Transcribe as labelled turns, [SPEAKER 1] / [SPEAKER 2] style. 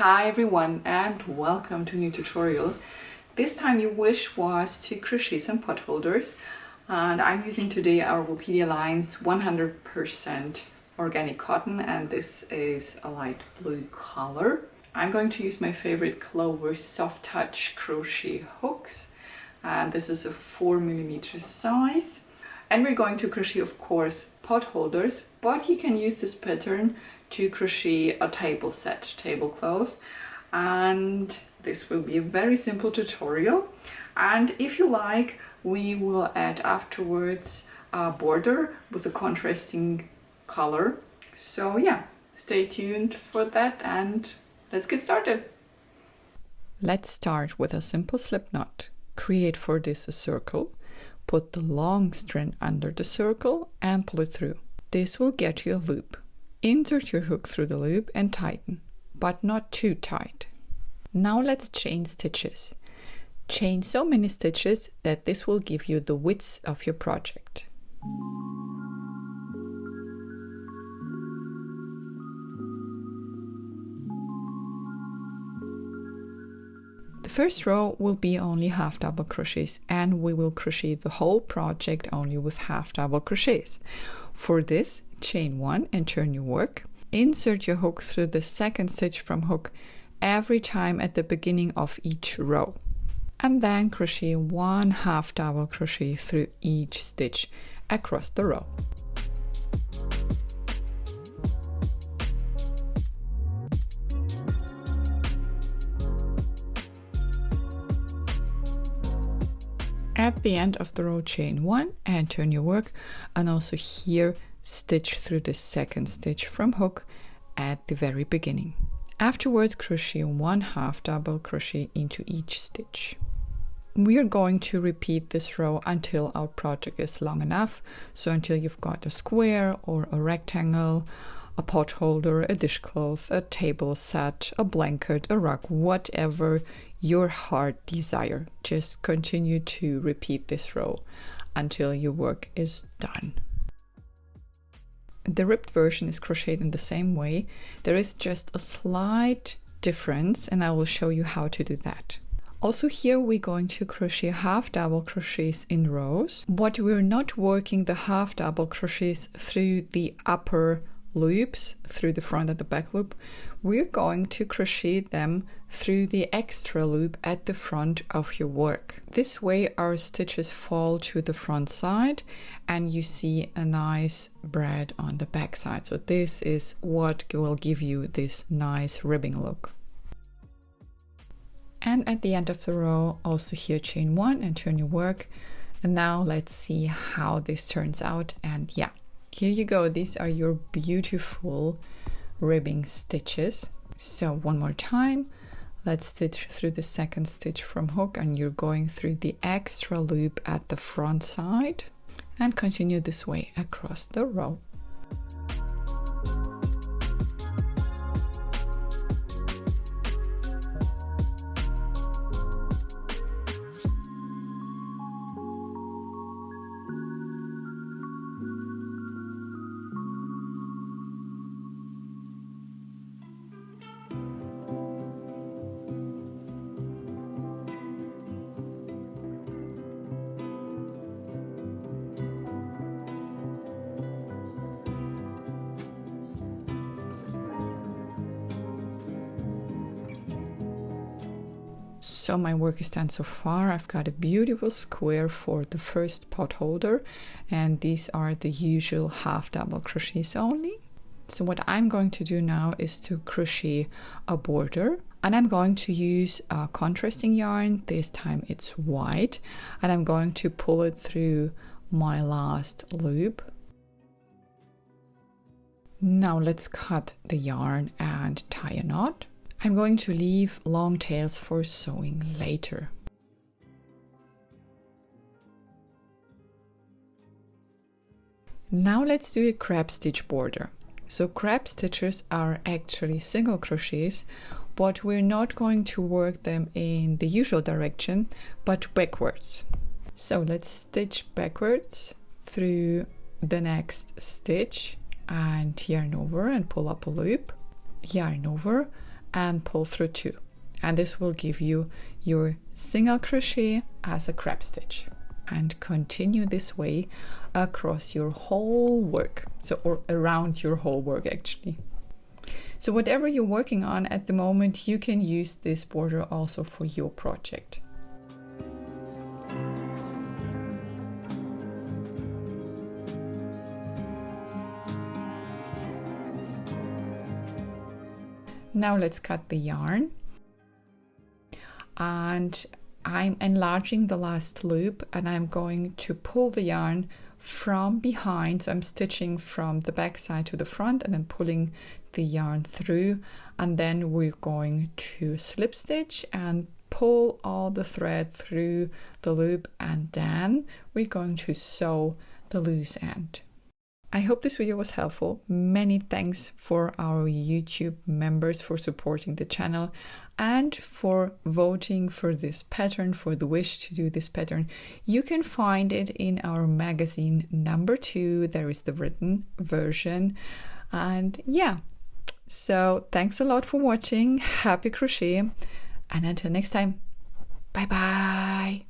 [SPEAKER 1] Hi everyone and welcome to a new tutorial. This time your wish was to crochet some pot holders, and I'm using today our Woolpedia lines 100% organic cotton, and this is a light blue color. I'm going to use my favorite Clover soft touch crochet hooks, and this is a 4mm size. And we're going to crochet, of course, pot holders, but you can use this pattern to crochet a table set, tablecloth, and this will be a very simple tutorial. And if you like, we will add afterwards a border with a contrasting color. So yeah, stay tuned for that and let's get started. Let's start with a simple slip knot. Create for this a circle, put the long strand under the circle and pull it through. This will get you a loop. Insert your hook through the loop and tighten, but not too tight. Now let's chain stitches. Chain so many stitches that this will give you the width of your project. The first row will be only half double crochets, and we will crochet the whole project only with half double crochets. For this, chain 1 and turn your work. Insert your hook through the second stitch from hook every time at the beginning of each row. And then crochet 1 half double crochet through each stitch across the row. At the end of the row, chain 1 and turn your work, and also here stitch through the second stitch from hook at the very beginning. Afterwards, crochet 1 half double crochet into each stitch. We are going to repeat this row until our project is long enough, so until you've got a square or a rectangle, a pot holder, a dishcloth, a table set, a blanket, a rug, whatever your heart desire. Just continue to repeat this row until your work is done. The ripped version is crocheted in the same way. There is just a slight difference, and I will show you how to do that. Also here we're going to crochet half double crochets in rows, but we're not working the half double crochets through the upper loops, through the front and the back loop. We're going to crochet them through the extra loop at the front of your work. This way our stitches fall to the front side and you see a nice brad on the back side. So this is what will give you this nice ribbing look. And at the end of the row, also here chain 1 and turn your work. And now let's see how this turns out. And yeah, here you go. These are your beautiful ribbing stitches. So one more time, let's stitch through the second stitch from hook, and you're going through the extra loop at the front side and continue this way across the row. So my work is done so far. I've got a beautiful square for the first pot holder, and these are the usual half double crochets only. So what I'm going to do now is to crochet a border, and I'm going to use a contrasting yarn. This time it's white, and I'm going to pull it through my last loop. Now let's cut the yarn and tie a knot. I'm going to leave long tails for sewing later. Now let's do a crab stitch border. So crab stitches are actually single crochets, but we're not going to work them in the usual direction, but backwards. So let's stitch backwards through the next stitch and yarn over and pull up a loop, yarn over, and pull through 2. And this will give you your single crochet as a crab stitch. And continue this way across your whole work, or around your whole work actually. So whatever you're working on at the moment, you can use this border also for your project. Now let's cut the yarn, and I'm enlarging the last loop, and I'm going to pull the yarn from behind. So I'm stitching from the back side to the front and then pulling the yarn through, and then we're going to slip stitch and pull all the thread through the loop, and then we're going to sew the loose end. I hope this video was helpful. Many thanks for our YouTube members for supporting the channel and for voting for this pattern, for the wish to do this pattern. You can find it in our magazine number 2. There is the written version. And yeah, so thanks a lot for watching. Happy crochet. And until next time, bye bye.